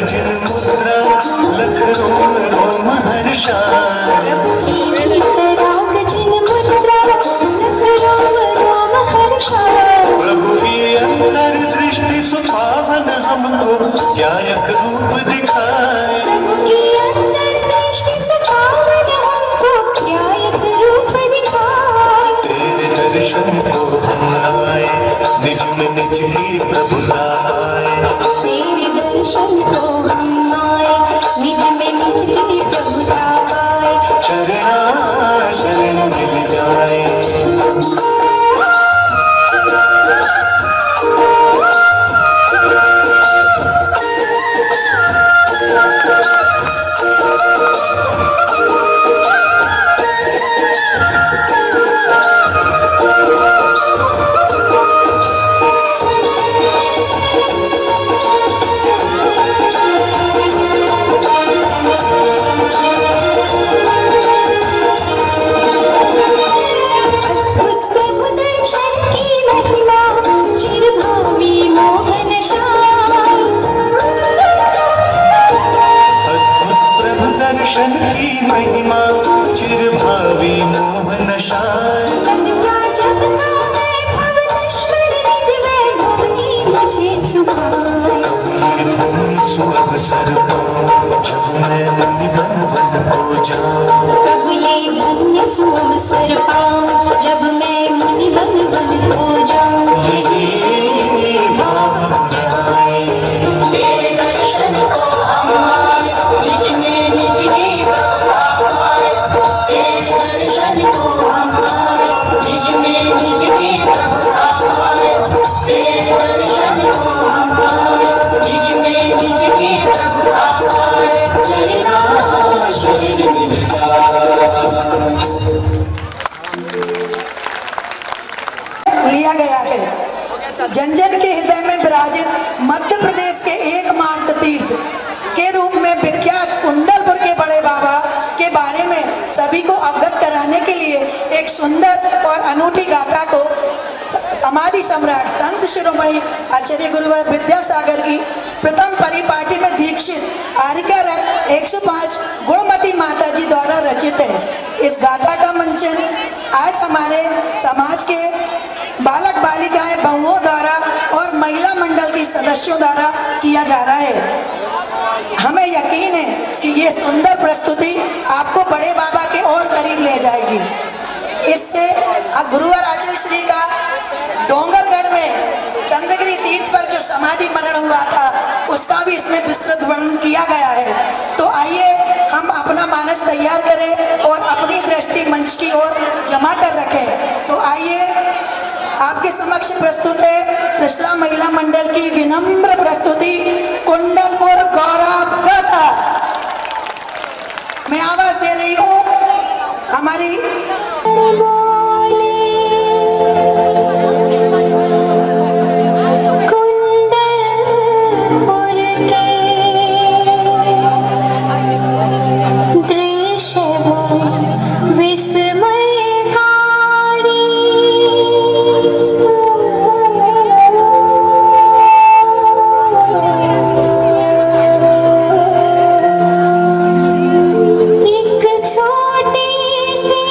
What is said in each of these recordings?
जिन मुद्रा लख रोम रोम हर्षाय। प्रभु की अंतर दृष्टि सुपावन हमको ज्ञायक रूप दिखाए। तेरे दर्शन को हम आए, निज में निज ही प्रभुता आए। तेरे दर्शन को हम आए, निज में निज ही प्रभुता आए। चरणा शरण मिल जाए। दर्शन की महिमा चिरभावी मोहन शाय। सुअवसर पाऊं जब मैं मुनि बन वन को जाऊं। कब ये धन्य सुअवसर पाऊं जब मैं मुनि बन वन को जाऊं। तेरे दर्शन को हम आए, निज में निज ही प्रभुता आए। तेरे दर्शन को हम आए, निज में निज ही प्रभुता आए। तेरे दर्शन को हम आए, निज में निज ही प्रभुता आए। चरणा शरण मिल जाए। लिया गया है। जन जन के हृदय में विराजित मध्य प्रदेश के एकमात्र तीर्थ के रूप में विख्यात कुंडलपुर के बड़े बाबा के बारे में सभी को अवगत कराने के लिए एक सुंदर और अनूठी गाथा को समाधि सम्राट संत शिरोमणि आचार्य गुरुवर विद्यासागर की प्रथम परिपाटी में दीक्षित आरिका रत्न 105 गुणमती माता जी द्वारा रचित है। इस गाथा का मंचन आज हमारे समाज के बालक बालिकाएं बहुओं द्वारा और महिला मंडल की सदस्यों द्वारा किया जा रहा है। हमें यकीन है कि ये सुंदर प्रस्तुति आपको बड़े बाबा के और करीब ले जाएगी। इससे गुरुवर आचार्य श्री का डोंगरगढ़ में चंद्रगिरी तीर्थ पर जो समाधि मनन हुआ था उसका भी इसमें विस्तृत वर्णन किया गया है। तो आइए हम अपना मानस तैयार करें और अपनी दृष्टि मंच की ओर जमा कर रखें। तो आइए आपके समक्ष प्रस्तुत है त्रिशला महिला मंडल की विनम्र प्रस्तुति कुंडलपुर गौरव गाथा। मैं आवाज दे रही हूँ हमारी छोटी सी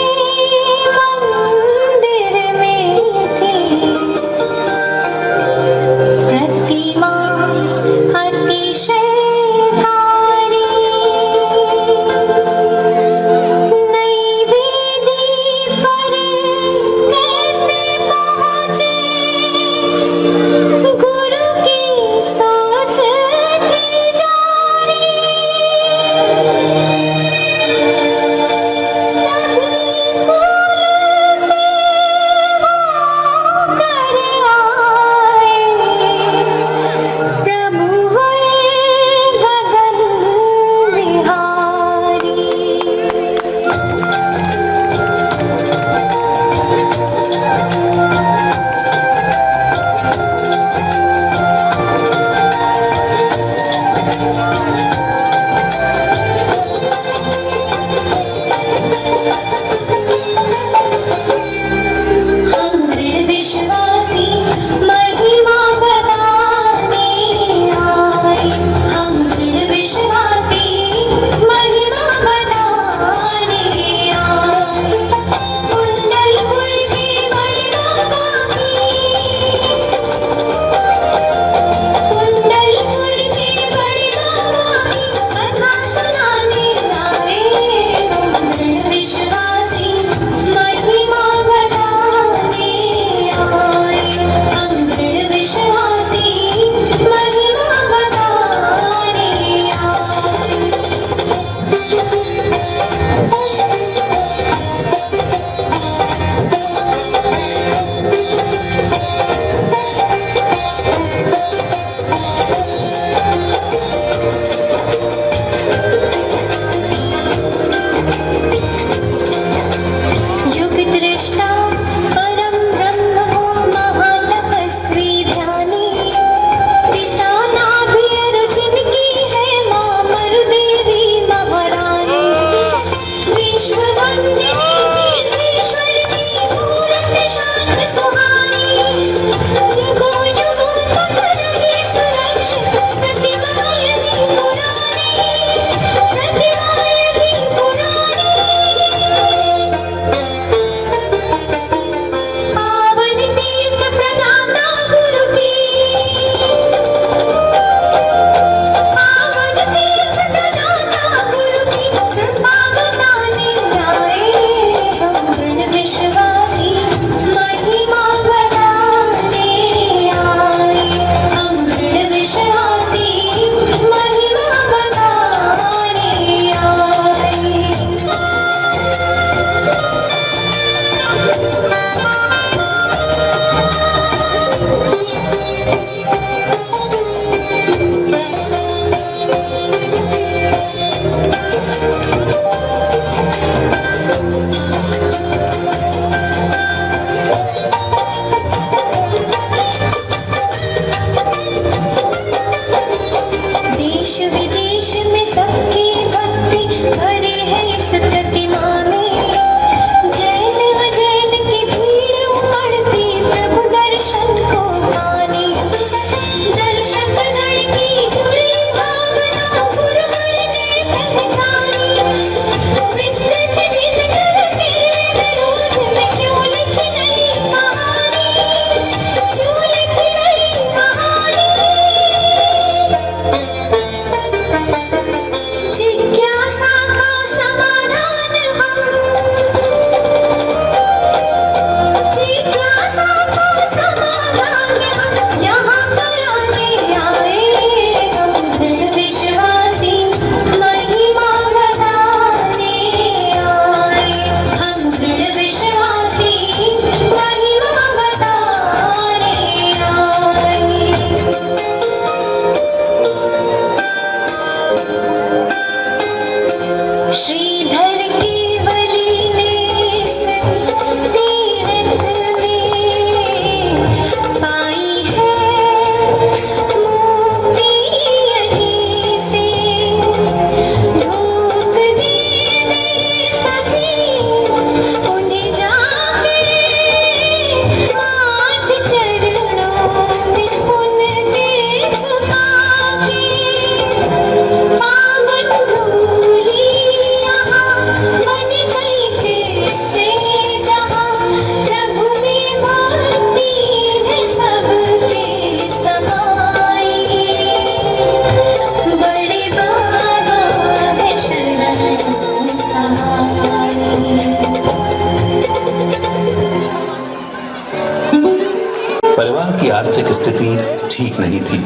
ठीक नहीं थी,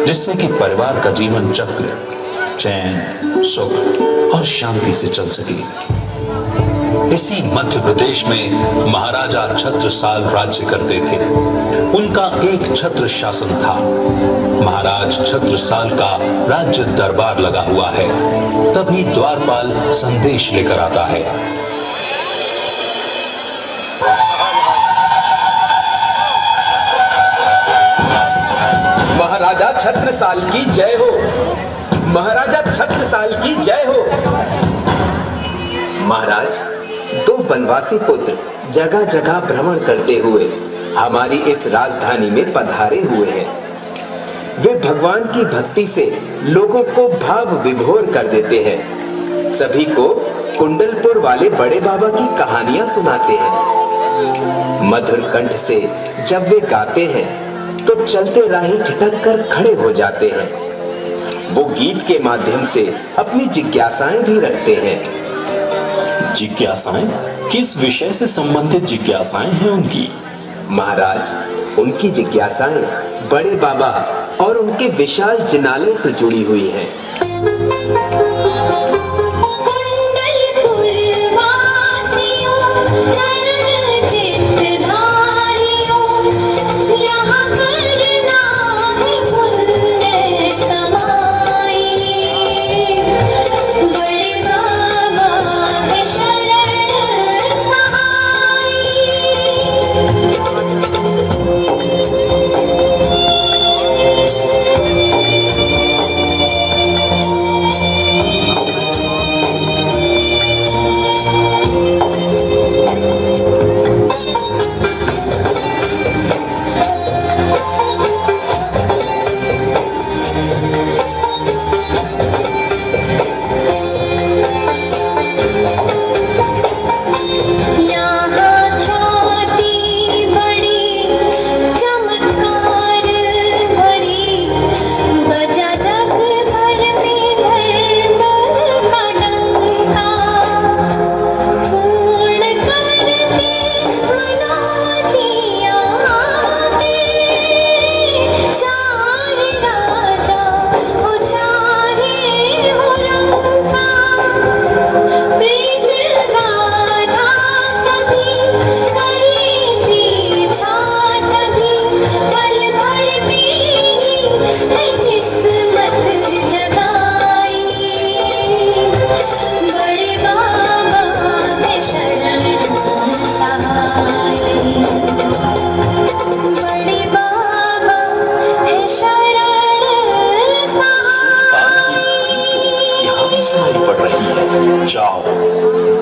जिससे कि परिवार का जीवन चक्र चैन, सुख और शांति से चल सके। इसी मध्य प्रदेश में महाराजा छत्रसाल राज्य करते थे। उनका एक छत्र शासन था। महाराज छत्रसाल का राज्य दरबार लगा हुआ है। तभी द्वारपाल संदेश लेकर आता है। महाराजा छत्रसाल की जय हो। महाराजा छत्रसाल की जय हो। महाराज, दो बनवासी पुत्र जगह जगह भ्रमण करते हुए हमारी इस राजधानी में पधारे हुए हैं। वे भगवान की भक्ति से लोगों को भाव विभोर कर देते हैं। सभी को कुंडलपुर वाले बड़े बाबा की कहानियां सुनाते हैं। मधुर कंठ से जब वे गाते हैं तो चलते राही ठिठक कर खड़े हो जाते हैं। वो गीत के माध्यम से अपनी जिज्ञासाएं भी रखते हैं। जिज्ञासाएं? किस विषय से संबंधित जिज्ञासाएं हैं उनकी? महाराज, उनकी जिज्ञासाएं बड़े बाबा और उनके विशाल जिनालय से जुड़ी हुई हैं। जाओ,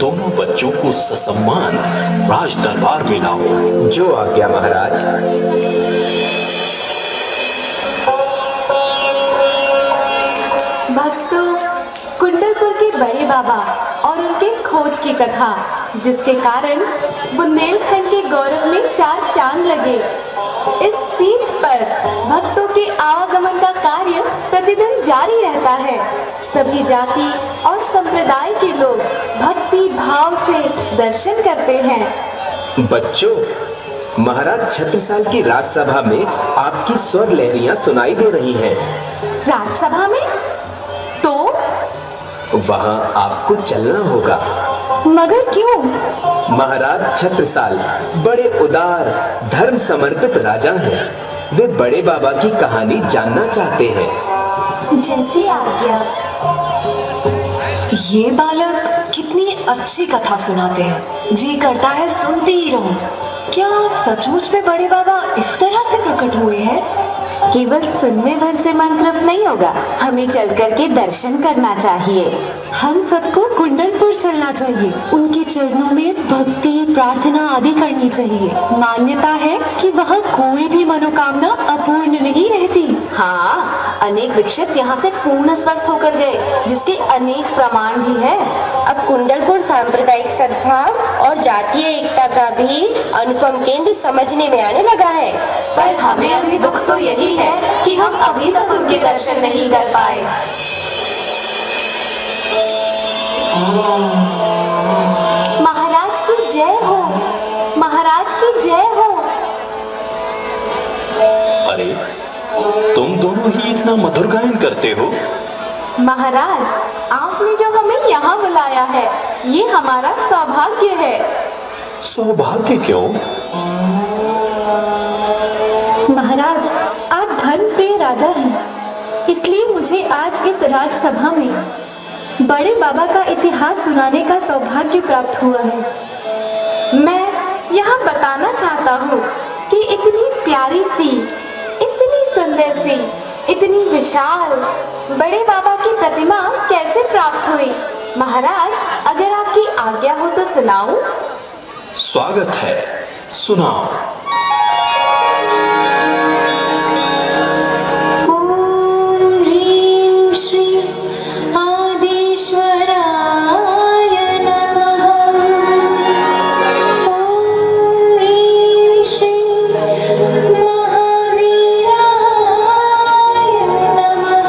दोनों बच्चों को ससम्मान राज दरबार में लाओ। जो आज्ञा महाराज। भक्तों, कुंडलपुर के बड़े बाबा और उनके खोज की कथा, जिसके कारण बुंदेलखंड के गौरव में 4 चांद लगे। इस तीर्थ पर भक्तों के आवागमन का कार्य प्रतिदिन जारी रहता है। सभी जाति और संप्रदाय के लोग भक्ति भाव से दर्शन करते हैं। बच्चों, महाराज छत्रसाल की राजसभा में आपकी स्वर लहरियां सुनाई दे रही हैं। राजसभा में? तो वहां आपको चलना होगा। मगर क्यों? महाराज छत्रसाल बड़े उदार, धर्म समर्पित राजा हैं। वे बड़े बाबा की कहानी जानना चाहते हैं। जैसी आज्ञा। ये बालक कितनी अच्छी कथा सुनाते हैं, जी करता है सुनती ही रहूं। क्या सचमुच में बड़े बाबा इस तरह से प्रकट हुए हैं? केवल सुनने भर से मन तृप्त नहीं होगा, हमें चल कर के दर्शन करना चाहिए। हम सबको कुंडलपुर चलना चाहिए, उनके चरणों में भक्ति प्रार्थना आदि करनी चाहिए। मान्यता है कि वहाँ कोई भी मनोकामना अपूर्ण नहीं रहती। हाँ, अनेक विक्षिप्त यहाँ से पूर्ण स्वस्थ होकर गए, जिसके अनेक प्रमाण भी है। अब कुंडलपुर सांप्रदायिक सद्भाव और जातीय एकता का भी अनुपम केंद्र समझने में आने लगा है। पर हमें अभी दुख तो यही है कि हम अभी तक उनके दर्शन नहीं कर पाए। महाराज की जय हो, महाराज की जय हो। अरे, तुम दोनों ही इतना मधुर गायन करते हो। महाराज, आपने जो हमें यहाँ बुलाया है, ये हमारा सौभाग्य है। सौभाग्य क्यों? महाराज, आप धर्म प्रिय राजा हैं, इसलिए मुझे आज इस राजसभा में बड़े बाबा का इतिहास सुनाने का सौभाग्य प्राप्त हुआ है। मैं यहाँ बताना चाहता हूँ कि इतनी प्यारी सी, इतनी सुंदर सी, इतनी विशाल बड़े बाबा की प्रतिमा कैसे प्राप्त हुई। महाराज, अगर आपकी आज्ञा हो तो सुनाऊं? स्वागत है, सुनाओ। ॐ ह्रीं श्रीं आदिश्वराय नमः। ॐ ह्रीं श्रीं महावीराय नमः।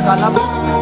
परम पूज्य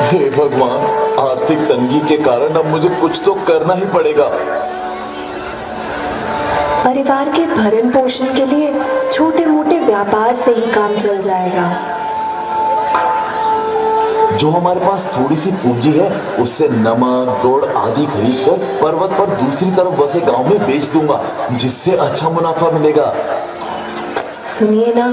हे भगवान, आर्थिक तंगी के कारण अब मुझे कुछ तो करना ही पड़ेगा। परिवार के भरण पोषण के लिए छोटे मोटे व्यापार से ही काम चल जाएगा। जो हमारे पास थोड़ी सी पूंजी है उससे नमक गुड़ आदि खरीद कर पर्वत पर दूसरी तरफ बसे गांव में बेच दूंगा, जिससे अच्छा मुनाफा मिलेगा। सुनिए ना,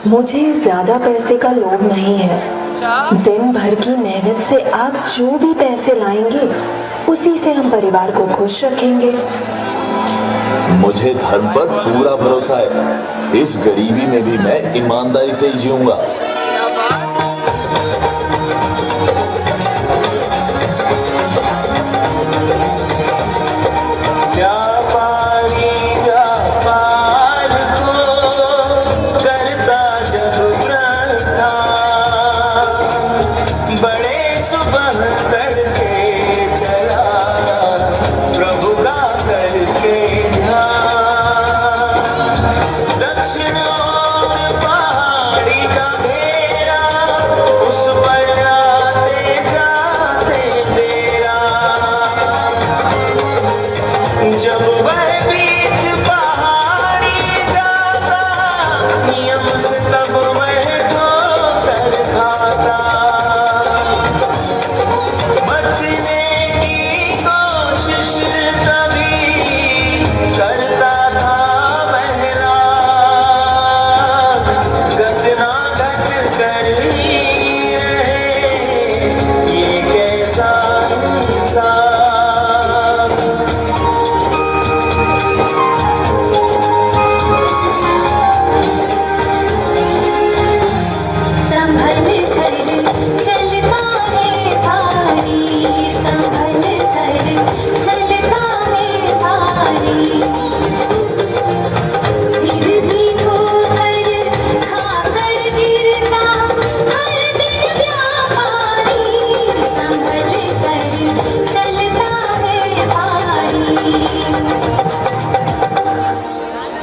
मुझे ज्यादा पैसे का लोभ नहीं है। दिन भर की मेहनत से आप जो भी पैसे लाएंगे उसी से हम परिवार को खुश रखेंगे। मुझे धर्म पर पूरा भरोसा है। इस गरीबी में भी मैं ईमानदारी से ही जीऊंगा।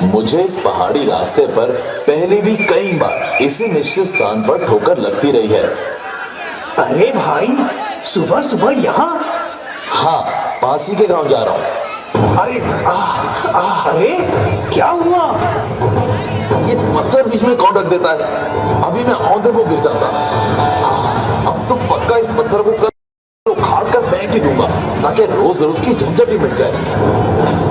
मुझे इस पहाड़ी रास्ते पर पहले भी कई बार इसी निश्चित स्थान पर ठोकर लगती रही है। अरे भाई, सुबह सुबह यहाँ? हाँ, पासी के गांव जा रहा हूँ। अरे क्या हुआ? ये पत्थर बीच में कौन रख देता है? अभी मैं औंधे को गिर जाता। अब तो पक्का इस पत्थर को कर उखाड़ कर फेंक ही दूंगा, ताकि रोज रोज की झंझट ही मिट जाए।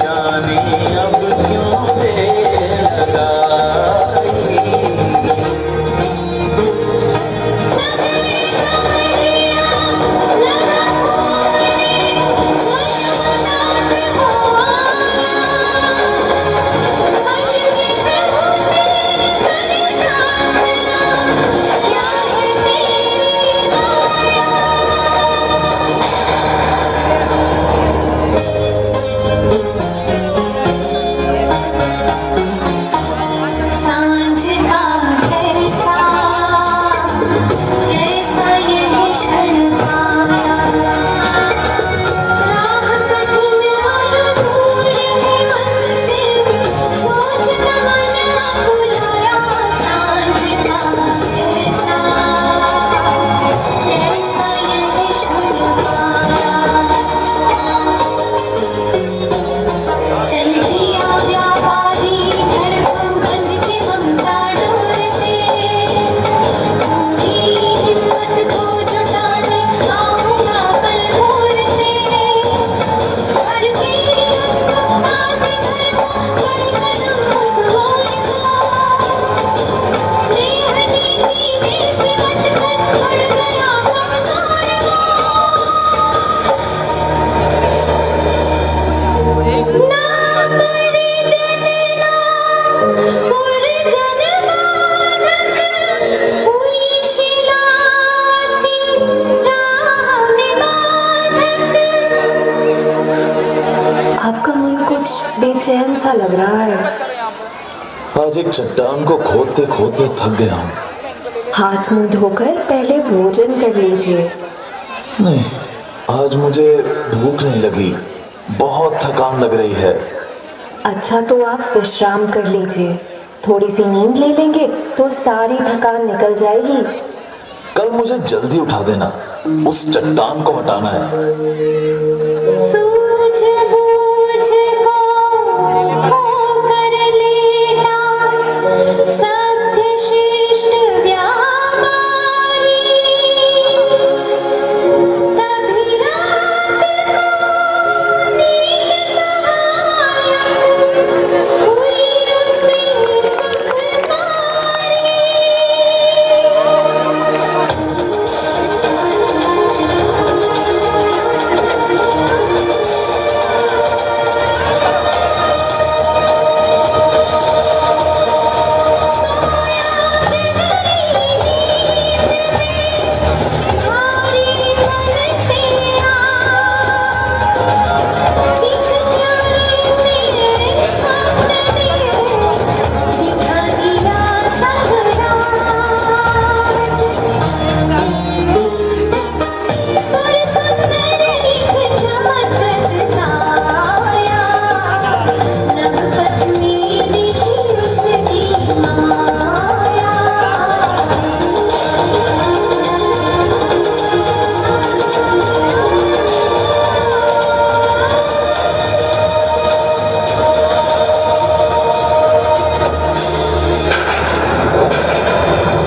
जाने अब क्यों दे सा लग रहा है। आज एक चट्टान को खोदते खोदते थक गया हूँ। हाथ मुंह धोकर पहले भोजन कर लीजिए। नहीं, आज मुझे भूख नहीं लगी, बहुत थकान लग रही है। अच्छा तो आप विश्राम कर लीजिए, थोड़ी सी नींद ले लेंगे तो सारी थकान निकल जाएगी। कल मुझे जल्दी उठा देना, उस चट्टान को हटाना है। सूझबूझ को खोकर लेटा, सभ्य शिष्ट व्यापारी, तभी रात को नींद सहायक हुई उसे सुखकारी।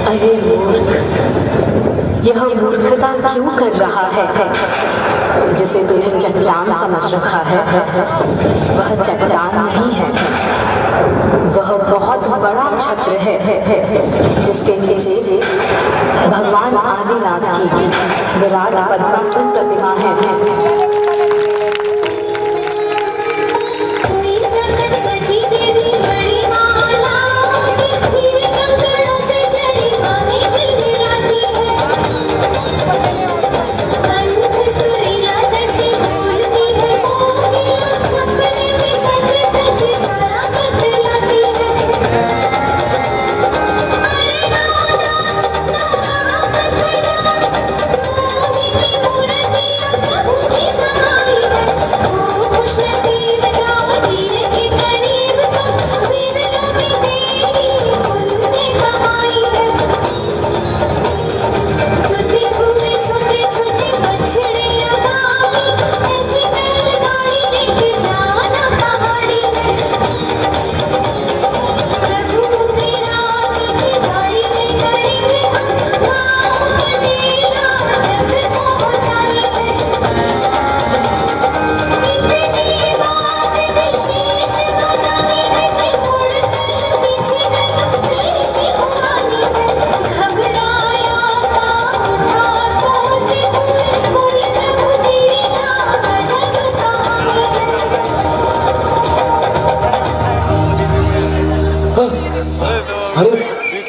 अरे मूर्ख, यह मूर्खता क्यों कर रहा है? जिसे तूने चट्टान समझ रखा है, वह चट्टान नहीं है, वह बहुत बड़ा छत्र है, जिसके नीचे भगवान आदिनाथ की विराट पद्मासन प्रतिमा है।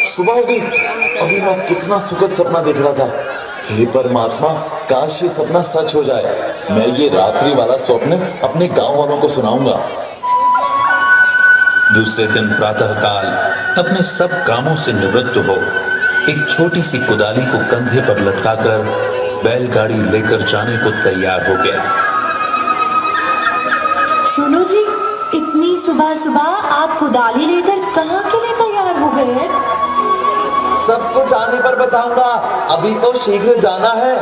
सुबह हो गई, अभी मैं कितना सुखद सपना देख रहा था। हे परमात्मा, काश ये सपना सच हो जाए। मैं ये रात्रि वाला स्वप्न अपने गांव वालों को सुनाऊंगा। दूसरे दिन प्रातःकाल अपने सब कामों से निवृत्त हो एक छोटी सी कुदाली को कंधे पर लटकाकर बैलगाड़ी लेकर जाने को तैयार हो गया। सुनो जी, इतनी सुबह सुबह आप कुदाली लेकर कहाँ के लिए तैयार हो गए? सब कुछ आने पर बताऊंगा, अभी तो शीघ्र जाना है।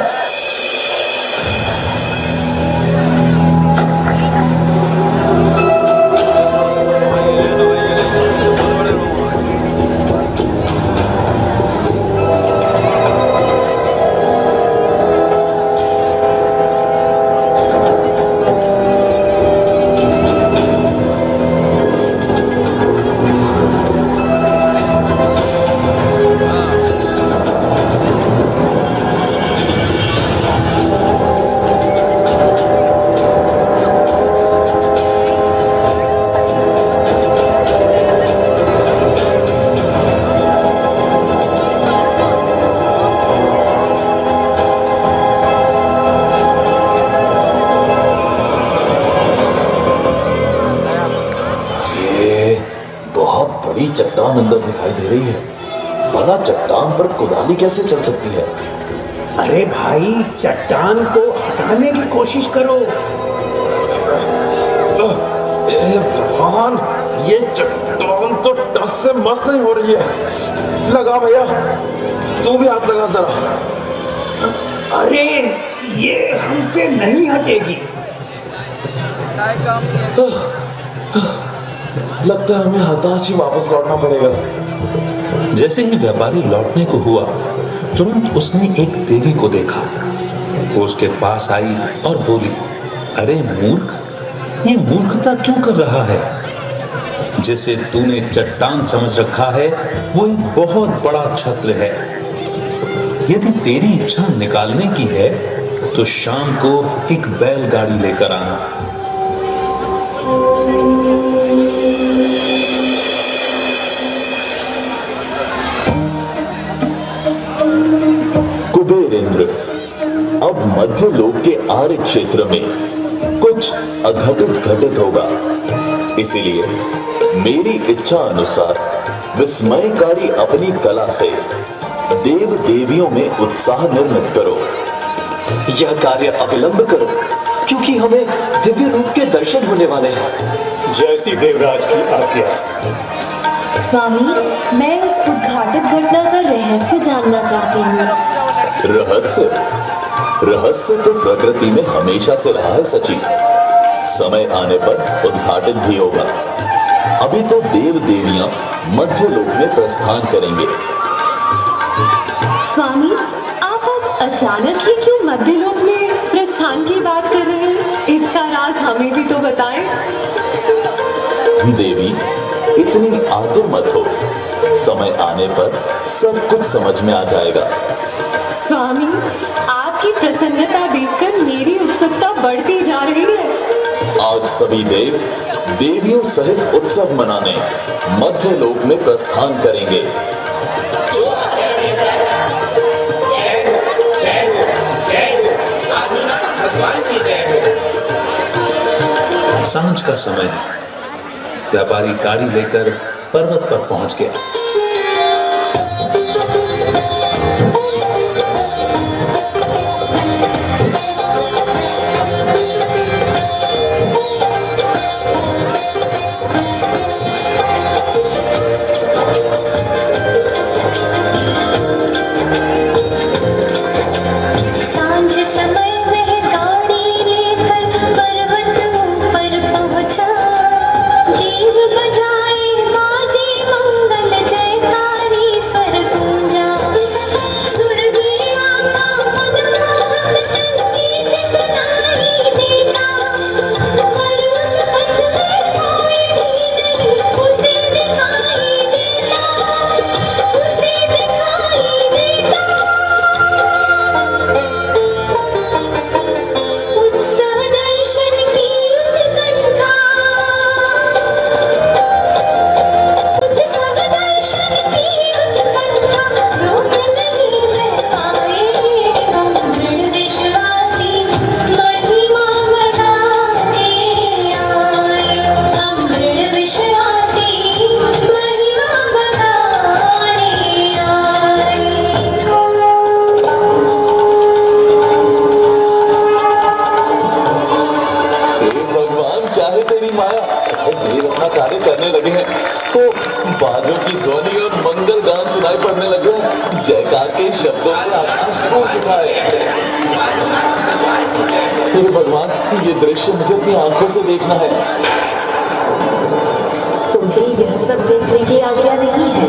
अंदर दिखाई दे रही है। भला चट्टान पर कुदाली कैसे चल सकती है? अरे भाई, चट्टान को हटाने की कोशिश करो। हे भगवान, ये चट्टान तो टस से मस नहीं हो रही है। लगा भैया, तू भी हाथ लगा जरा। अरे ये हमसे नहीं हटेगी। लगता है हमें हताश ही वापस लौटना पड़ेगा। जैसे ही व्यापारी लौटने को हुआ, तुरंत उसने एक देवी को देखा। वो उसके पास आई और बोली, अरे मूर्ख, ये मूर्खता क्यों कर रहा है? जिसे तूने चट्टान समझ रखा है वो एक बहुत बड़ा छत्र है। यदि तेरी इच्छा निकालने की है तो शाम को एक बैलगाड़ी लेकर आना। कुबेर इंद्र, अब मध्य लोक के आर्य क्षेत्र में कुछ अघटित घटित होगा। इसीलिए मेरी इच्छा अनुसार विस्मयकारी अपनी कला से देव देवियों में उत्साह निर्मित करो। यह कार्य अविलंब करो, क्योंकि हमें दिव्य रूप के दर्शन होने वाले हैं। जैसी देवराज की आज्ञा। स्वामी, मैं उस उद्घाटित घटना का रहस्य जानना चाहती हूँ। रहस्य? रहस्य तो प्रकृति में हमेशा से रहा है सची। समय आने पर उद्घाटित भी होगा। अभी तो देव देवियां मध्य लोक में प्रस्थान करेंगे। स्वामी, आप आज अचानक ही क्यों मध्यलोक में प्रस्थान की बात कर रहे हैं? इसका राज हमें भी तो बताएं। देवी, इतनी आतुर मत हो। समय आने पर सब कुछ समझ में आ जाएगा। स्वामी, आपकी प्रसन्नता देखकर मेरी उत्सुकता बढ़ती जा रही है। आज सभी देव देवियों सहित उत्सव मनाने मध्य लोक में प्रस्थान करेंगे। सांझ का समय है। व्यापारी गाड़ी लेकर पर्वत पर पहुंच गया। सांझ समय में गाड़ी लेकर पर्वत ऊपर पहुंचा। दीव बजाए बाजे मंगल जयकारी स्वर गूंजा। सुर वीणा का मनमोहक संगीत सुनाई देता। पर उस पथ में कोई भी नहीं उसे दिखाई देता। उसे दिखाई देता। उत्सव दर्शन की उत्कंठा। उत्सव दर्शन की उत्कंठा रोक नहीं रह पाए हम। दृढ़ विश्वासी महिमा बढ़ाने आए। हम दृढ़ विश्वासी महिमा बढ़ाने आए। हे भगवान, क्या है तेरी माया? देव अपना कार्य करने लगे हैं तो बाजों की ध्वनि और मंगल गान सुनाई पड़ने लगे हैं। जयकार के शब्दों से आकाश गूंज उठा है। हे भगवान, ये दृश्य मुझे अपनी आंखों से देखना है। तुम्हें यह सब देखने की आज्ञा नहीं है।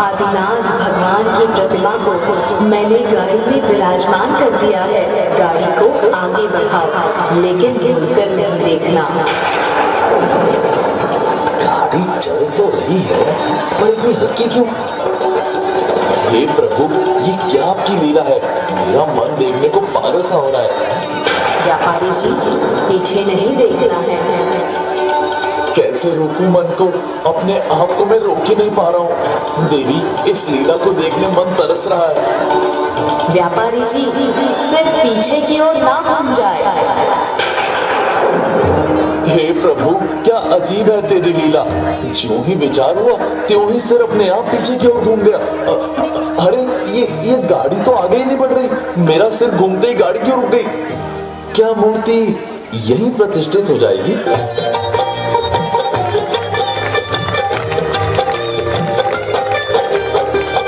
आदिनाथ भगवान की प्रतिमा को मैंने गाड़ी में विराजमान कर दिया है। गाड़ी को आगे बढ़ाओ, लेकिन भूलकर नहीं देखना। गाड़ी चल तो रही है, पर इतनी हल्की क्यों? हे प्रभु, ये क्या आपकी लीला है? मेरा मन देखने को पागल सा हो रहा है। व्यापारी जी, पीछे नहीं देखना है। कैसे रोकूं मन को? अपने आप को मैं रोक ही नहीं पा रहा हूँ। देवी, इस लीला को देखने मन तरस रहा है। व्यापारी जी, सिर्फ पीछे की ओर ना घूम जाए। हे प्रभु, क्या अजीब है तेरी लीला। जो ही विचार हुआ त्यों ही सिर अपने आप पीछे की ओर घूम गया। अरे ये गाड़ी तो आगे ही नहीं बढ़ रही, मेरा सिर घूमते ही गाड़ी क्यों रुक गई? क्या मूर्ति यहीं प्रतिष्ठित हो जाएगी?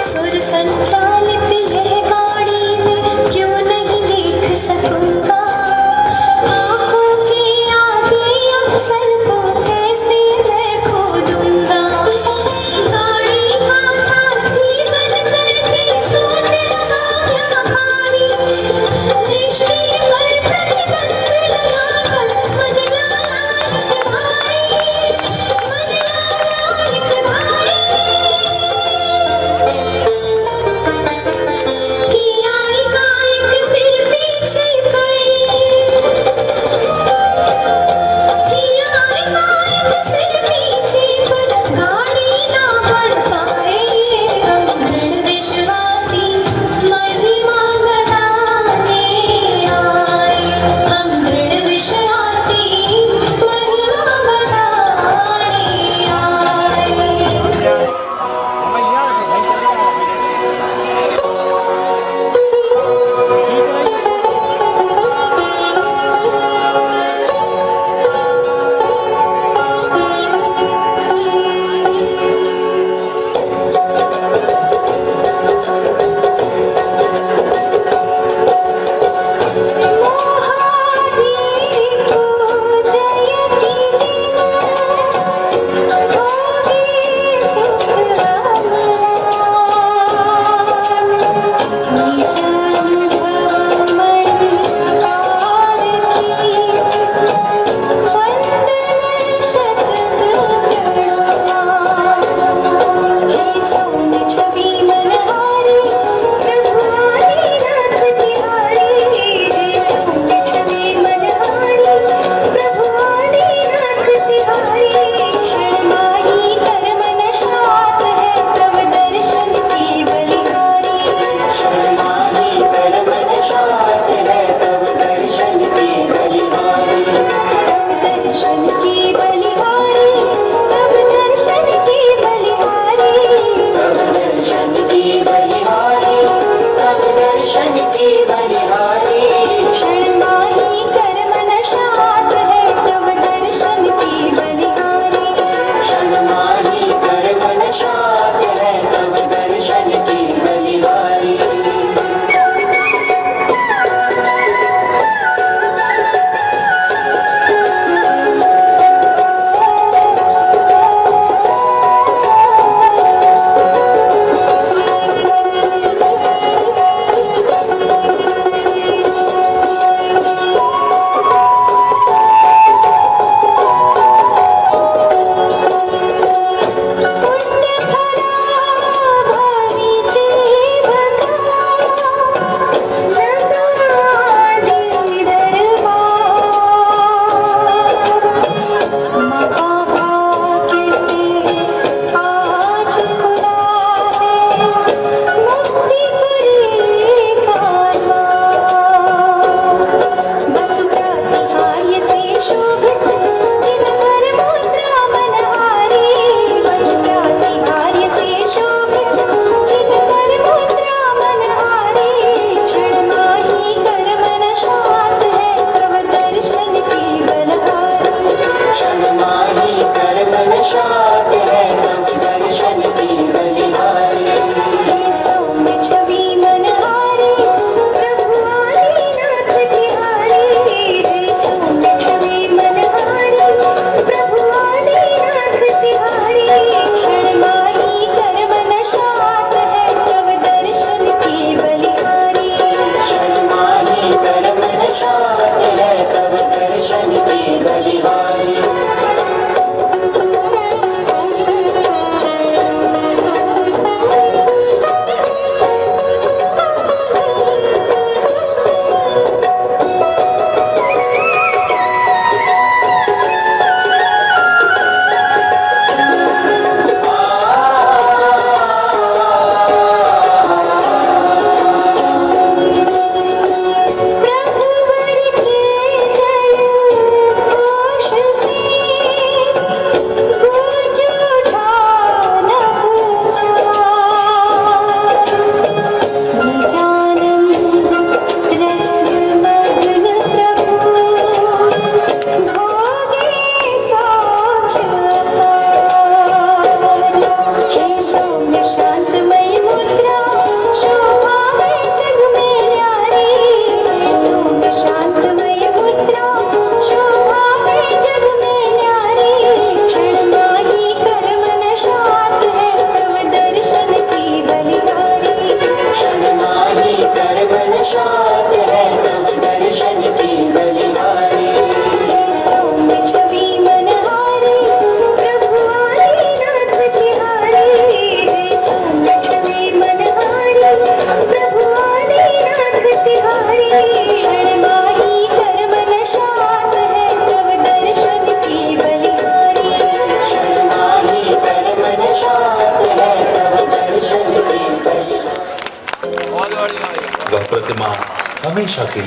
सुर संचालित यह गाड़ी में क्यों नहीं देख सकूंगा, आंखों के आगे अवसर को कैसे मैं खो दूंगा। गाड़ी का साथी बन करके सोच रहा व्यापारी, दृष्टि पर प्रतिबंध लगाकर मन ना आए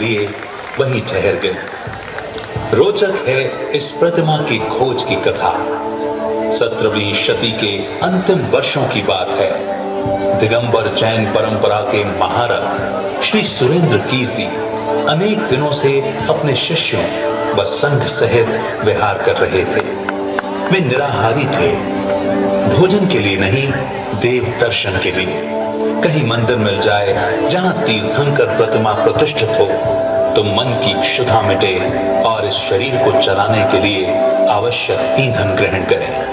लिए वहीं ठहर गए। रोचक है इस प्रतिमा की खोज की कथा। 17वीं शती के अंतिम वर्षों की बात है। दिगंबर जैन परंपरा के महारथ श्री सुरेंद्र कीर्ति अनेक दिनों से अपने शिष्यों व संघ सहित विहार कर रहे थे। वे निराहारी थे, भोजन के लिए नहीं, देव दर्शन के लिए। कहीं मंदिर मिल जाए जहां तीर्थंकर प्रतिमा प्रतिष्ठित हो तो मन की क्षुधा मिटे और इस शरीर को चलाने के लिए आवश्यक ईंधन ग्रहण करें।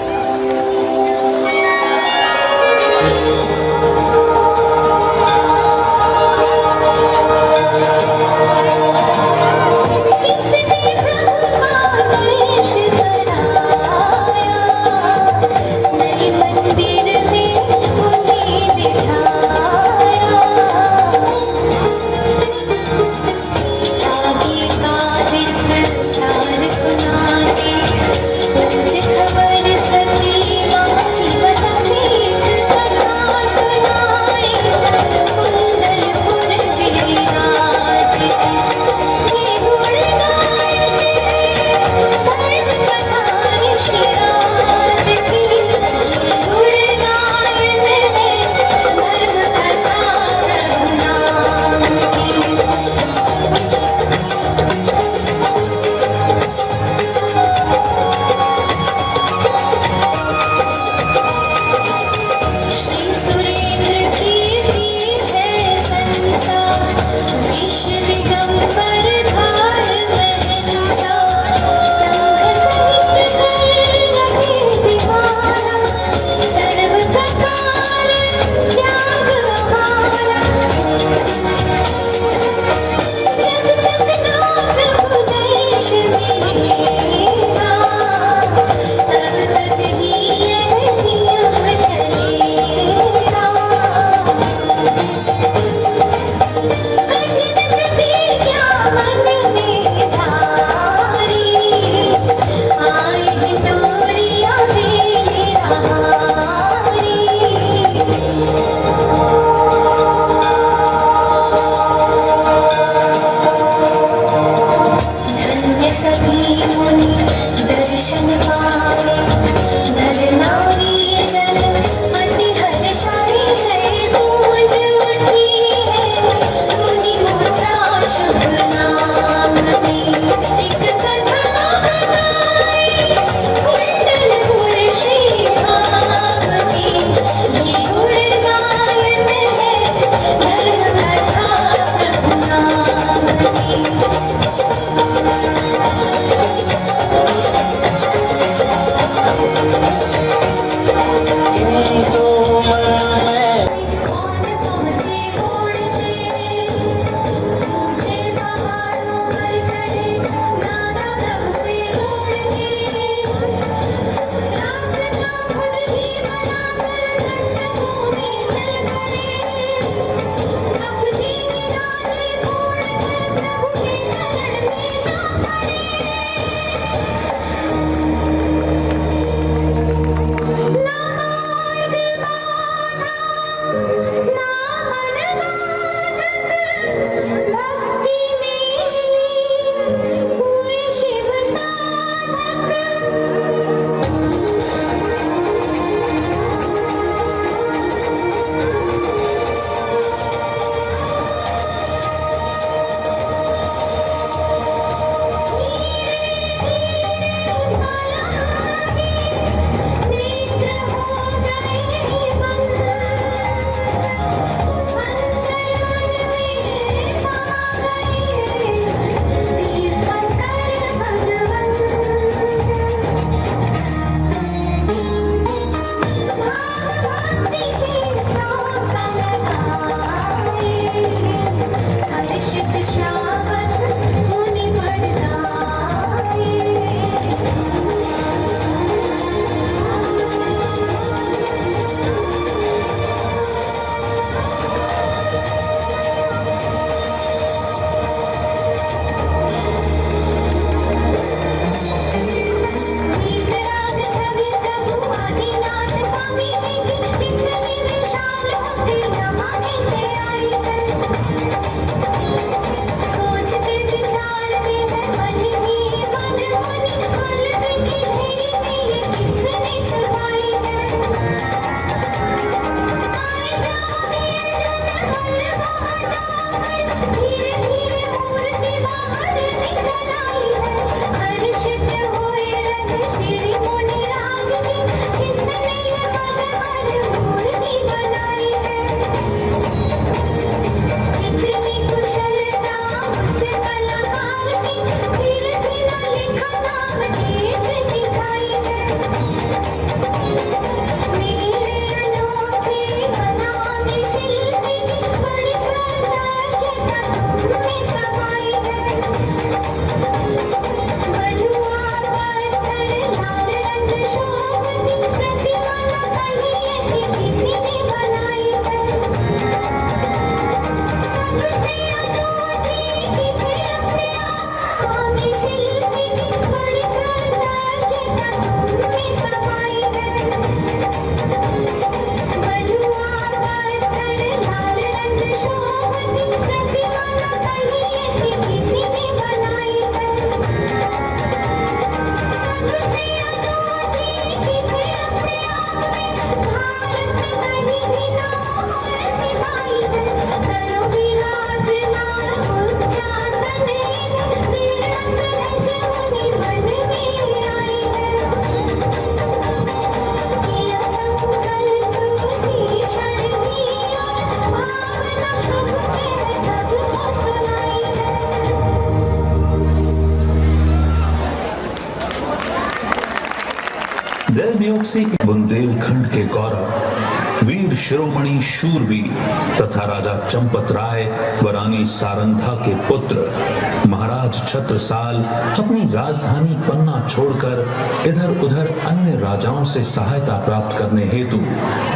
दैवयोग से बुंदेलखंड के गौरव वीर शिरोमणि शूरवीर तथा राजा चंपत राय व रानी सारंधा के पुत्र महाराज छत्रसाल अपनी राजधानी पन्ना छोड़कर इधर उधर अन्य राजाओं से सहायता प्राप्त करने हेतु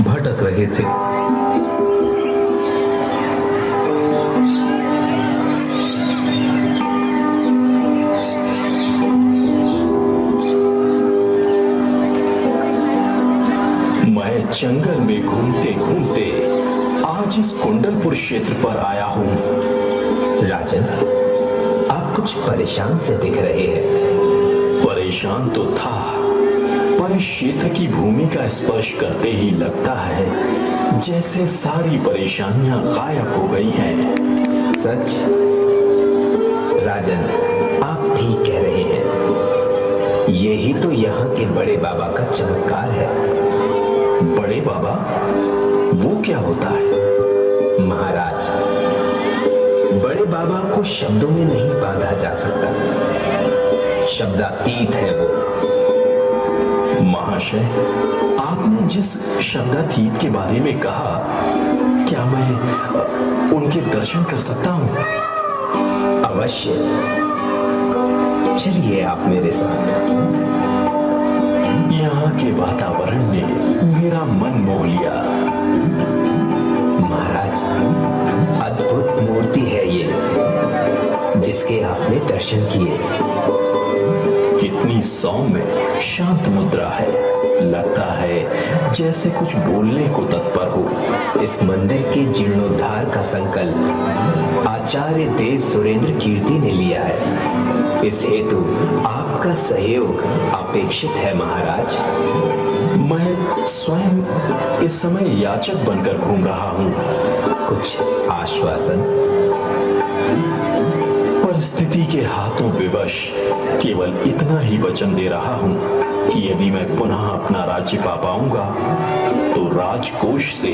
भटक रहे थे। जंगल में घूमते घूमते आज इस कुंडलपुर क्षेत्र पर आया हूँ। राजन, आप कुछ परेशान से दिख रहे हैं। परेशान तो था, पर इस क्षेत्र की भूमि का स्पर्श करते ही लगता है जैसे सारी परेशानियां गायब हो गई हैं। सच? राजन, आप ठीक कह रहे हैं। यही तो यहाँ के बड़े बाबा का चमत्कार है। बड़े बाबा? वो क्या होता है? महाराज, बड़े बाबा को शब्दों में नहीं बांधा जा सकता। शब्दातीत है वो। महाशय, आपने जिस शब्दातीत के बारे में कहा, क्या मैं उनके दर्शन कर सकता हूँ? अवश्य, चलिए आप मेरे साथ। यहाँ के वातावरण ने मेरा मन मोह लिया। महाराज, अद्भुत मूर्ति है ये जिसके आपने दर्शन किए। कितनी सौम्य शांत मुद्रा है। लगता है जैसे कुछ बोलने को तत्पर हो। इस मंदिर के जीर्णोद्धार का संकल्प आचार्य देव सुरेंद्र कीर्ति ने लिया है। इस हेतु आपका सहयोग अपेक्षित है महाराज। मैं स्वयं इस समय याचक बनकर घूम रहा हूँ। कुछ आश्वासन? परिस्थिति के हाथों विवश केवल इतना ही वचन दे रहा हूँ कि यदि मैं पुनः अपना राज्य पा पाऊंगा तो राजकोष से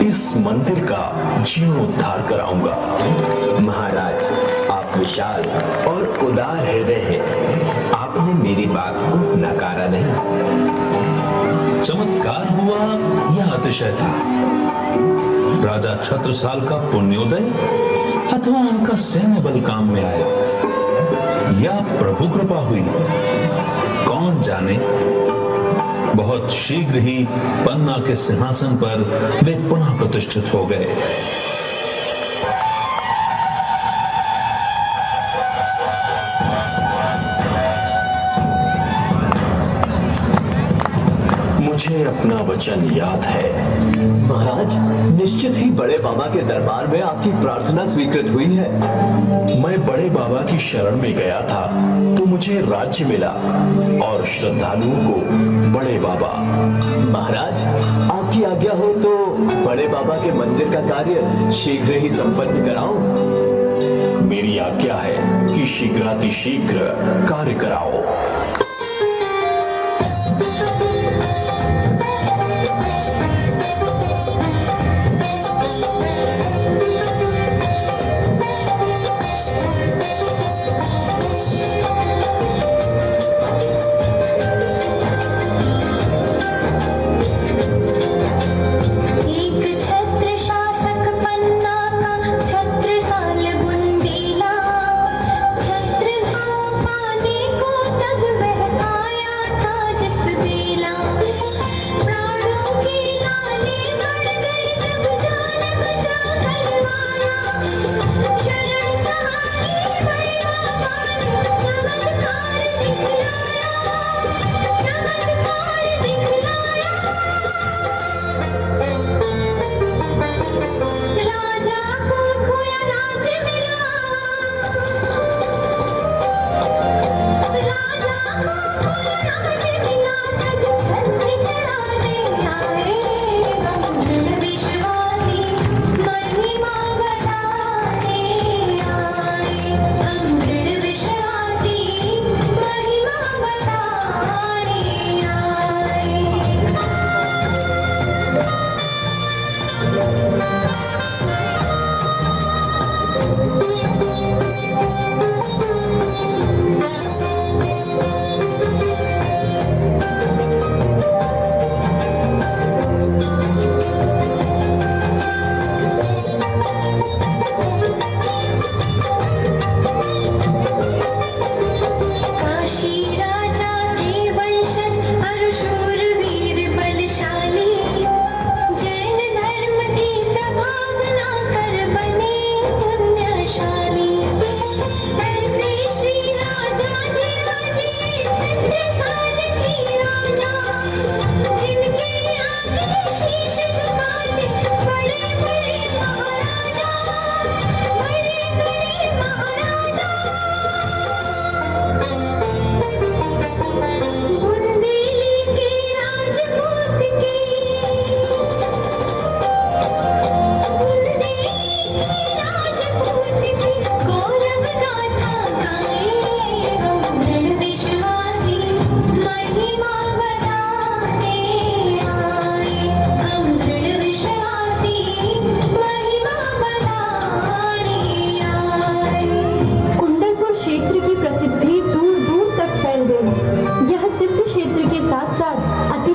इस मंदिर का जीर्णोद्धार कराऊंगा। महाराज, आप विशाल और उदार हृदय हैं। आपने मेरी बात को नकारा नहीं। चमत्कार हुआ या अतिशय था? राजा छत्रसाल का पुण्योदय अथवा उनका सैन्य बल काम में आया, या प्रभु कृपा हुई? कौन जाने। बहुत शीघ्र ही पन्ना के सिंहासन पर वे पुनः प्रतिष्ठित हो गए। मुझे अपना वचन याद है। महाराज, निश्चित ही बड़े बाबा के दरबार में आपकी प्रार्थना स्वीकृत हुई है। मैं बड़े बाबा की शरण में गया था तो मुझे राज्य मिला और श्रद्धालुओं को बड़े बाबा। महाराज, आपकी आज्ञा हो तो बड़े बाबा के मंदिर का कार्य शीघ्र ही संपन्न कराओ। मेरी आज्ञा है कि शीघ्रातिशीघ्र कार्य कराओ। छत्र जो पाने को तब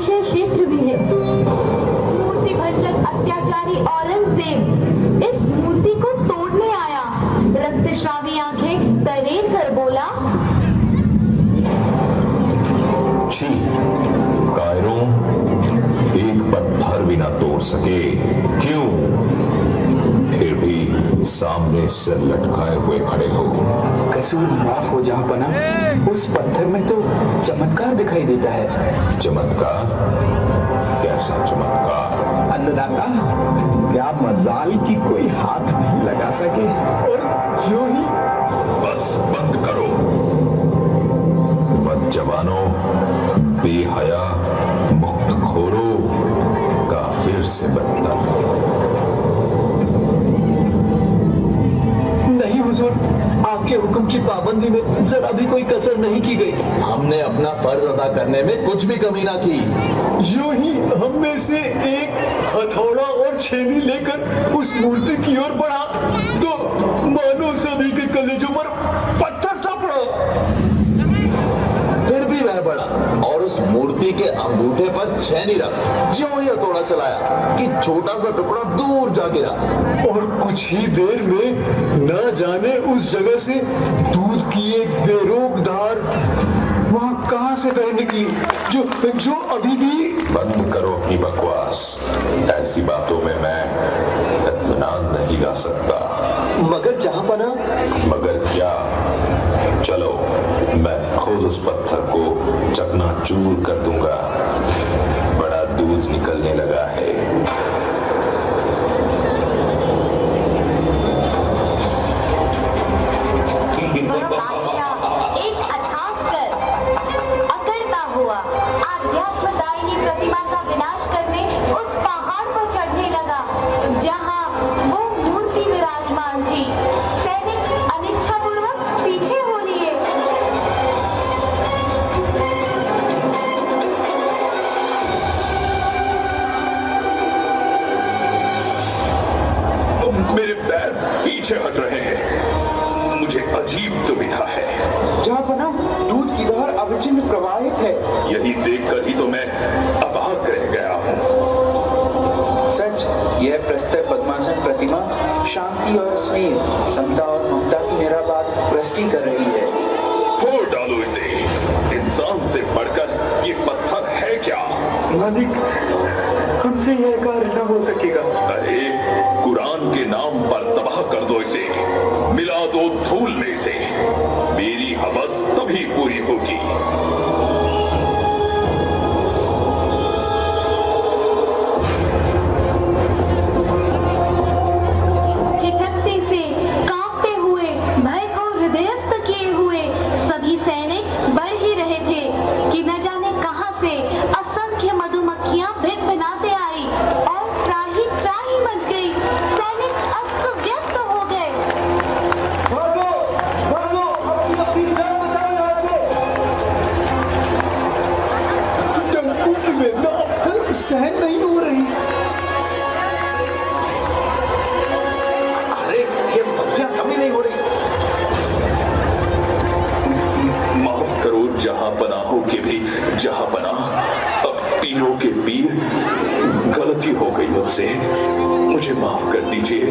अक्षय क्षेत्र भी है। मूर्ति भंजक अत्याचारी औरंगजेब इस मूर्ति को तोड़ने आया। रक्तस्रावी आंखें तरेर कर बोला, छी, कायरों, एक पत्थर भी ना तोड़ सके। क्यों? फिर भी सामने सिर लटकाए हुए खड़े हो। कसूर माफ हो जहांपना, उस पत्थर में तो चमत्कार दिखाई देता है। चमत्कार? कैसा चमत्कार? अन्नदाता, क्या मजाल की कोई हाथ नहीं लगा सके? और जो ही बस बंद करो। वद जवानों, बेहया, मुक्तखोरों, काफिर से बदतर। नहीं हुजूर, आपके हुक्म की पाबंदी में जरा भी कोई कसर नहीं की गई। हमने अपना फर्ज अदा करने में कुछ भी कमी ना की। यूं ही हम में से एक हथौड़ा और छेनी लेकर उस मूर्ति की ओर बढ़ा तो मानो सभी के कलेजों पर पत्थर सा पड़ा। फिर भी वह बढ़ा और उस मूर्ति के अंगूठे पर छेनी रख ज्यों ही हथौड़ा चलाया कि छोटा सा टुकड़ा दूर जा गिरा। और कुछ ही देर में न जाने उस जगह से दूध की एक बेरोक धार वहां कहां से बह निकली जो अभी भी। बंद करो अपनी बकवास। ऐसी बातों में मैं इत्मीनान नहीं ला सकता। मगर जहांपना। मगर क्या? चलो, मैं खुद उस पत्थर को चकनाचूर कर दूंगा। बड़ा दूध निकलने लगा है। वह बादशाह एक अट्टहास कर अकड़ता हुआ आध्यात्मदायिनी प्रतिमा का विनाश करने उस पहाड़ पर चढ़ने लगा जहां वो मूर्ति विराजमान थी। सैनिक अनिच्छापूर्वक पीछे हो लिए। मेरे पैर पीछे हट रहे हैं। मुझे अजीब दुविधा है। जहांपना, दूध की धार अविच्छिन्न प्रवाहित है। यही देखकर ही तो मैं अवाक रह गया हूँ। सच, यह प्रस्तर पद्मासन प्रतिमा शांति और स्नेह, समता और ममता की मेरा बात प्रस्तुत कर रही है। फोड़ डालो इसे। इंसान से बढ़कर ये पत्थर है क्या? मालिक, हमसे यह कार्य न हो सकेगा। अरे, कुरान के नाम पर तबाह कर दो इसे। मिला दो धूल में से। मेरी हवस तभी पूरी होगी। ठिठकते से, कांपते हुए, भय को हृदयस्थ किए हुए सभी सैनिक बढ़ ही रहे थे कि न जाने कहां से असंख्य मधुमक्खियां भिनभिनाते आई और त्राही त्राही मच गई। सैनिक अस्त व्यस्त हो गए। भागो, भागो, अपनी जान बचाओ यहाँ से। टंकू की वेदना अब सहन नहीं हो रही। अरे, ये पत्तियां कमी नहीं हो रही। माफ करो जहांपनाहों के भी जहांपना। अब पीरों के पीर, गलती हो गई मुझसे। मुझे माफ कर दीजिए।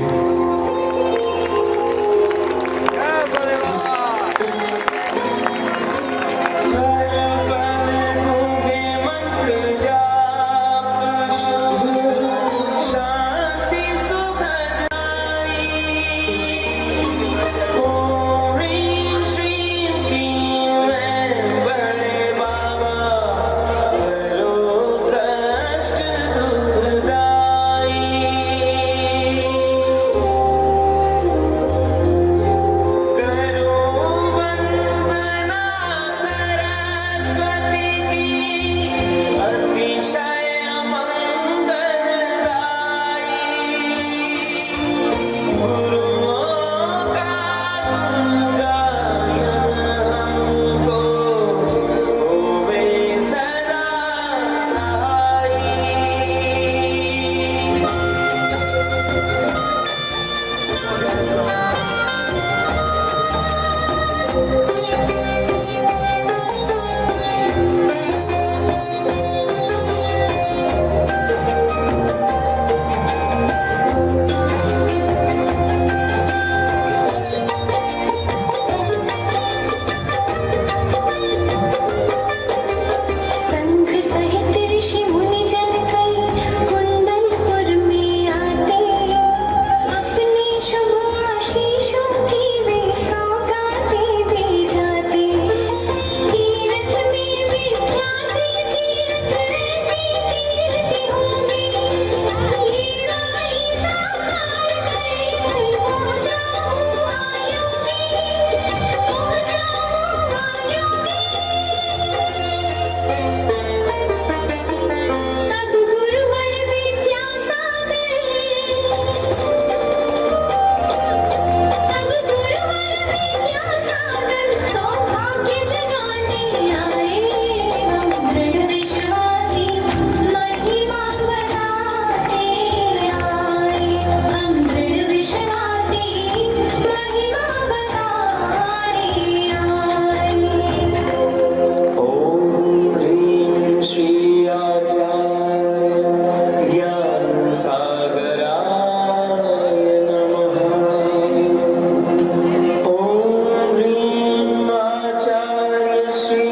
श्री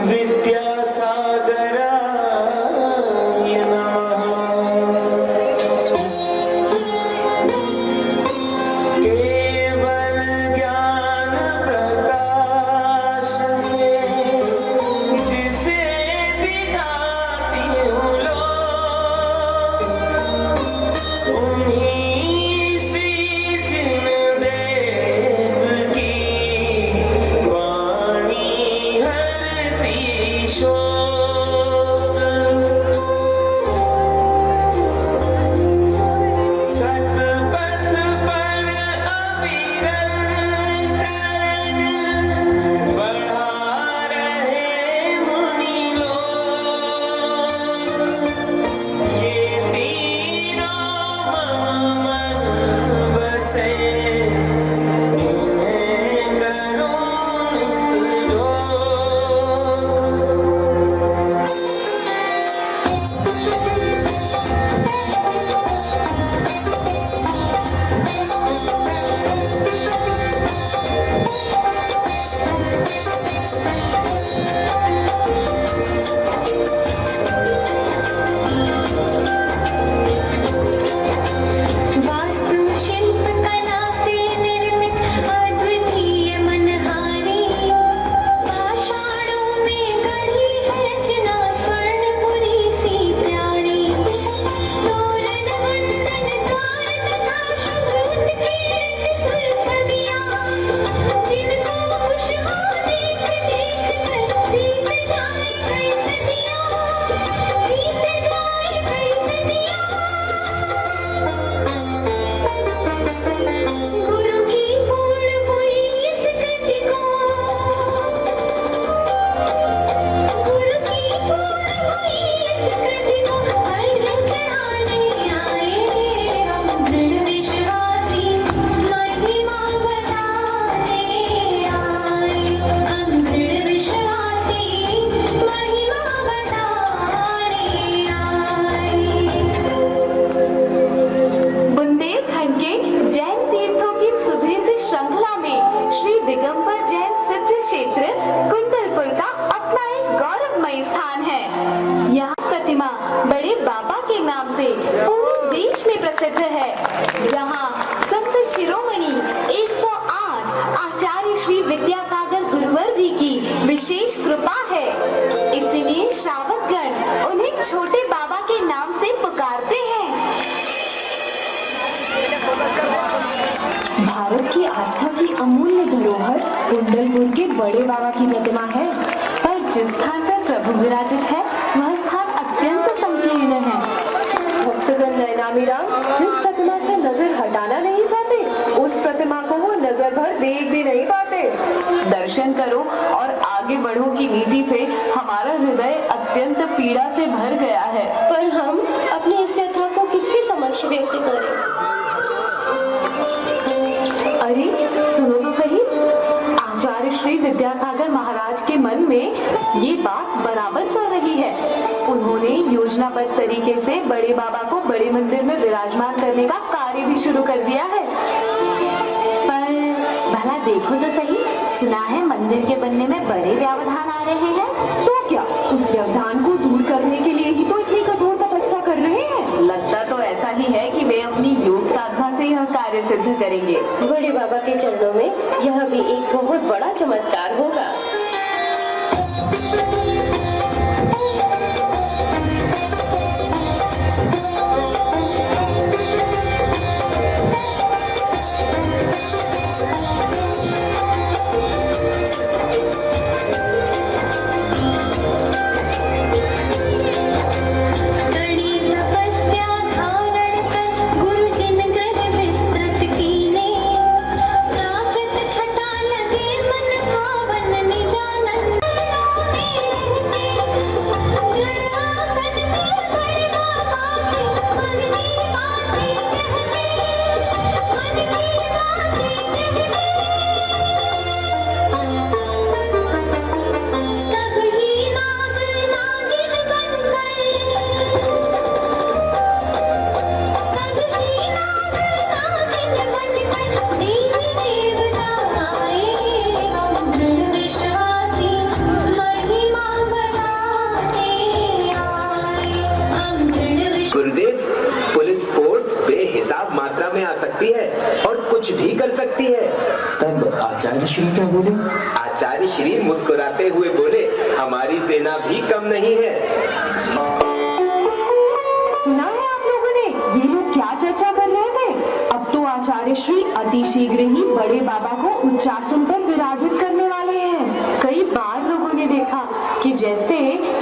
विद्यासागराय नमः। केवल ज्ञान प्रकाश से जिसे दिखाती हूँ लोग, उन्हीं श्री जिनदेव की वाणी हरती शोक। सतपथ पर अविरल चरण बढ़ा रहे मुनि लोग। ये तीनों मम मन बसे, इन्हें करूं नित योग। वास्तु शिल्प कला से निर्मित अद्वितीय मनहारी, पाषाणों में गढ़ी है रचना स्वर्णपुरी सी प्यारी। तोरण वंदन द्वार तथा शुभ उत्कीर्ति सुर छवियां, जिनको खुशहाल देख देख कर बीत जाए कई सदियां, बीत जाए कई सदियां। गुरु की पूर्ण हुई इस कृति को, गुरु की पूर्ण हुई इस कृति को अर्घ्य चढ़ाने आए हम दृढ़ विश्वासी, महिमा बताने आए हम दृढ़ विश्वासी, महिमा बताने आए। बुंदेलखंड के जैन तीर्थों की सुदीर्घ श्रृंखला में श्री दिगंबर जैन सिद्ध क्षेत्र कुंडलपुर का अपना एक गौरवमयी स्थान है। यहाँ प्रतिमा बड़े बाबा के नाम से पूरे देश में प्रसिद्ध है, जहाँ संत शिरोमणि 108 आचार्य श्री विद्यासागर गुरुवर जी की विशेष कृपा है। इसलिए श्रावकगण उन्हें छोटे बाबा के नाम से पुकारते हैं। भारत की आस्था की अमूल्य धरोहर कुंडलपुर के बड़े बाबा की प्रतिमा है। पर जिस स्थान पर प्रभु विराजित है वह स्थान अत्यंत संकीर्ण है। भक्तगण नैनामीराम जिस प्रतिमा से नजर हटाना नहीं चाहते, उस प्रतिमा को वो नजर भर देख भी नहीं पाते। दर्शन करो और आगे बढ़ो की नीति से हमारा हृदय अत्यंत पीड़ा से भर गया है। पर हम अपनी इस व्यथा को किसके समक्ष व्यक्त करें? अरे सुनो तो सही, आचार्य श्री विद्यासागर महाराज के मन में ये बात बराबर चल रही है। उन्होंने योजनाबद्ध तरीके से बड़े बाबा को बड़े मंदिर में विराजमान करने का कार्य भी शुरू कर दिया है। पर भला देखो तो सही, सुना है मंदिर के बनने में बड़े व्यवधान आ रहे हैं। तो क्या उस व्यवधान को दूर करने के लिए ही तो इतनी कठोर तपस्या कर रहे हैं? लगता तो ऐसा ही है कि वे अपनी योग साधना से यह कार्य सिद्ध करेंगे। बड़े बाबा के चरणों में यह भी एक बहुत बड़ा चमत्कार होगा। कड़ी तपस्या धारण कर गुरु जिन ग्रह विस्तृत कीने, प्राकृत छटा लगे मन भावन निज श्री मुस्कुराते हुए बोले, हमारी सेना भी कम नहीं है। सुना है आप लोगों ने ये लोग क्या चर्चा कर रहे थे? अब तो आचार्य श्री अति शीघ्र ही बड़े बाबा को उच्चासन पर विराजित करने वाले हैं। कई बार लोगों ने देखा कि जैसे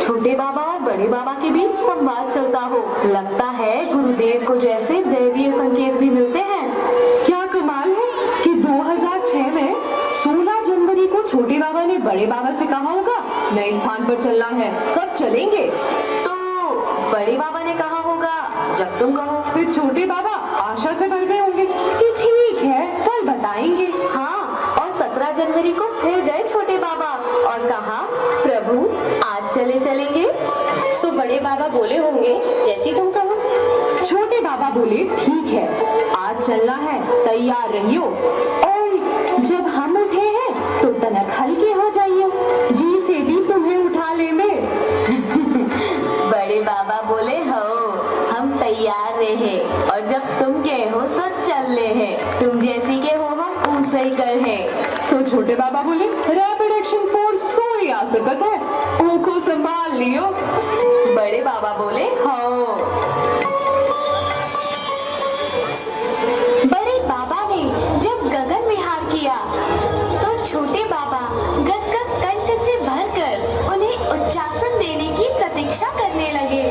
छोटे बाबा और बड़े बाबा के बीच संवाद चलता हो। लगता है गुरुदेव को जैसे दैवीय संकेत भी मिलते हैं। क्या कमाल है कि 2006 में 16 जनवरी को छोटे बाबा ने बड़े बाबा से कहा होगा नए स्थान पर चलना है, कब चलेंगे? तो बड़े बाबा ने कहा होगा जब तुम कहो। फिर छोटे बाबा आशा से भर गए होंगे कि ठीक है कल बताएंगे। हाँ, और 17 जनवरी को फिर गए छोटे बाबा और कहा प्रभु आज चलेंगे। सो बड़े बाबा बोले होंगे जैसी तुम कहो। छोटे बाबा बोले ठीक है आज चलना है, तैयार रहियो, और जब हम उठे हैं तो तनक हल्के हो जाइए, जी से भी तुम्हें उठा लेंगे। बड़े बाबा बोले हो हम तैयार रहे, और जब तुम कहे हो सो चल ले है, तुम जैसी के हो हम उसे ही कर है। सो छोटे बाबा बोले रैपिड एक्शन फोर्स सो ही आ सकत है, ओको संभाल लियो। बड़े बाबा बोले हो। बड़े बाबा ने जब गगन विहार किया तो छोटे बाबा गदगद कंठ से भरकर उन्हें उच्चासन देने की प्रतीक्षा करने लगे।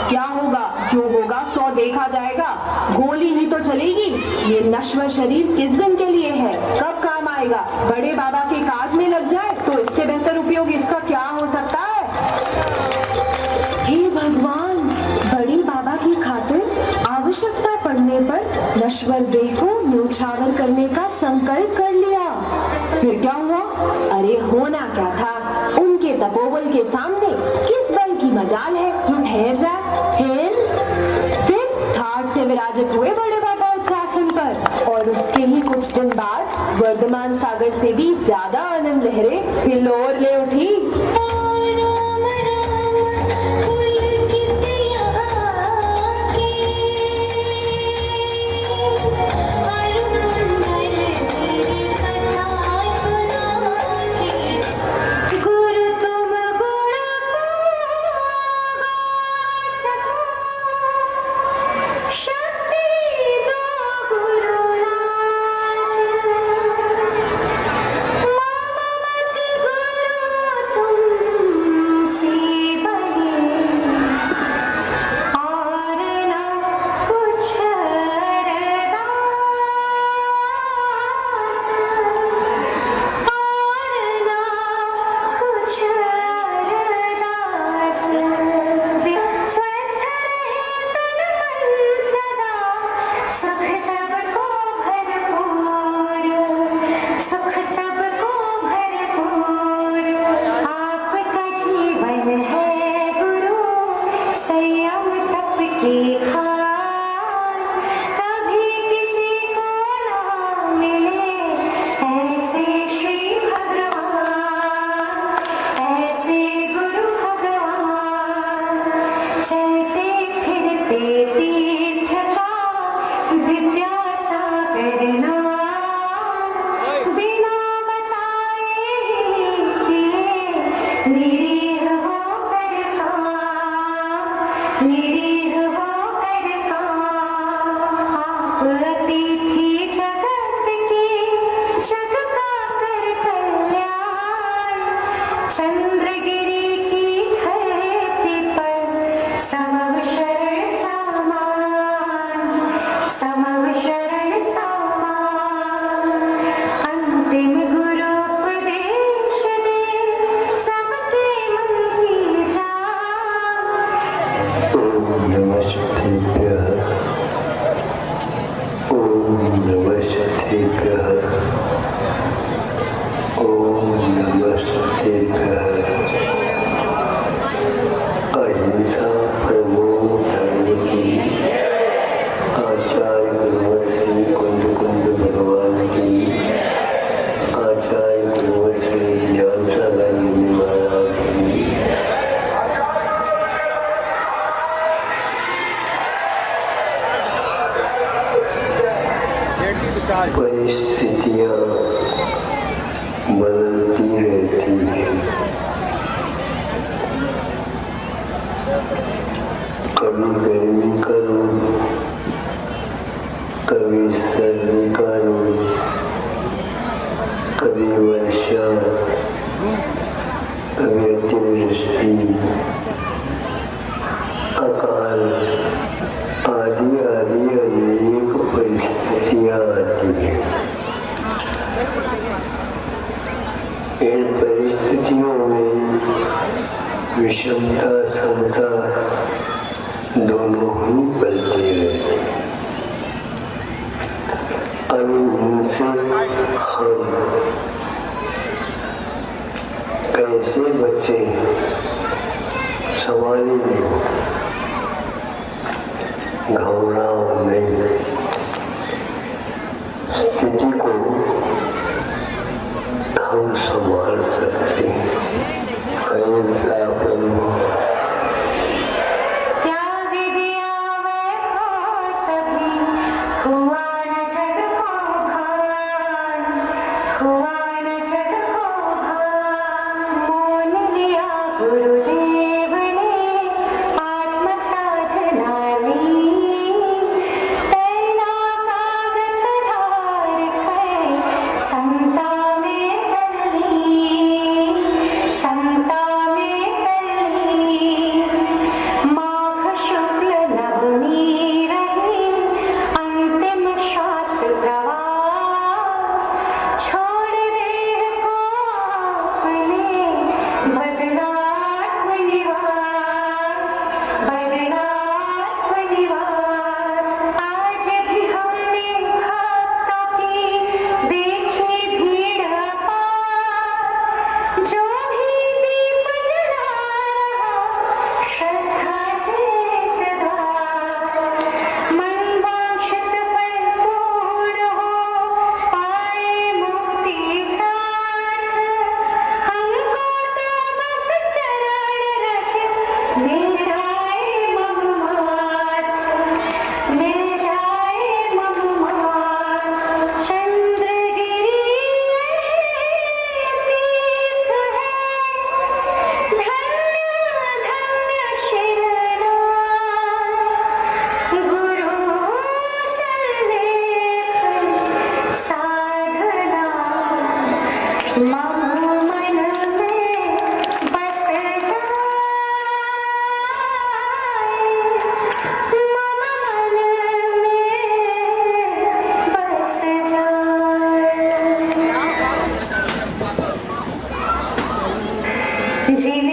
क्या होगा जो होगा सो देखा जाएगा, गोली ही तो चलेगी। ये नश्वर शरीर किस दिन के लिए है, कब काम आएगा? बड़े बाबा के काज में लग जाए तो इससे बेहतर उपयोग इसका क्या हो सकता है? हे भगवान, बड़ी बाबा की खातिर आवश्यकता पड़ने पर नश्वर देह को न्योछावर करने का संकल्प कर लिया। फिर क्या हुआ? अरे होना क्या था, उनके तपोबल के सामने किस बल की मजाल है जो ठहर जाए? फिर ठाठ से विराजित हुए बड़े बाबा उच्चासन पर, और उसके ही कुछ दिन बाद वर्धमान सागर से भी ज्यादा आनंद लहरें हिलोर ले उठी। कभी वर्षा, कभी अतिवृष्टि, अकाल आदि आदि अनेक परिस्थितियां आती हैं। इन परिस्थितियों में विषमता समता दोनों ही पलते रहते। अब इनसे हम कैसे बचे, सवाल ही नहीं। घबराओ नहीं, स्थिति को हम संभाल सकते हैं। फैसला करो। त्याग दिया वैभव सभी, हुआ न जग को भान, हुआ न जग को भान। मोल लिया गुरुदेव ने आत्म साधना ली, पहला कागज धार कर संता में तली, संता में तली। माघ शुक्ल नवमी रही अंतिम श्वास प्रवास, छोड़ देह को आपने बदला आत्मनिवास, बदला आत्मनिवास। आज भी हमने भक्तों की देखी भीड़ अपार, जो भी दीप जला रहा श्रद्धा से सदा, मन वांछित फल पूर्ण हो, पाए मुक्ति साथ। हमको तो बस चरण रज मिल जाए मममात, मिल जाए मममात। चंद्रगिरी तीर्थ है, धन्य धन्य शिरनाथ। गुरु सल्लेखन साधना, मम मन में बस जाए, मम मन में बस जाए। जीवन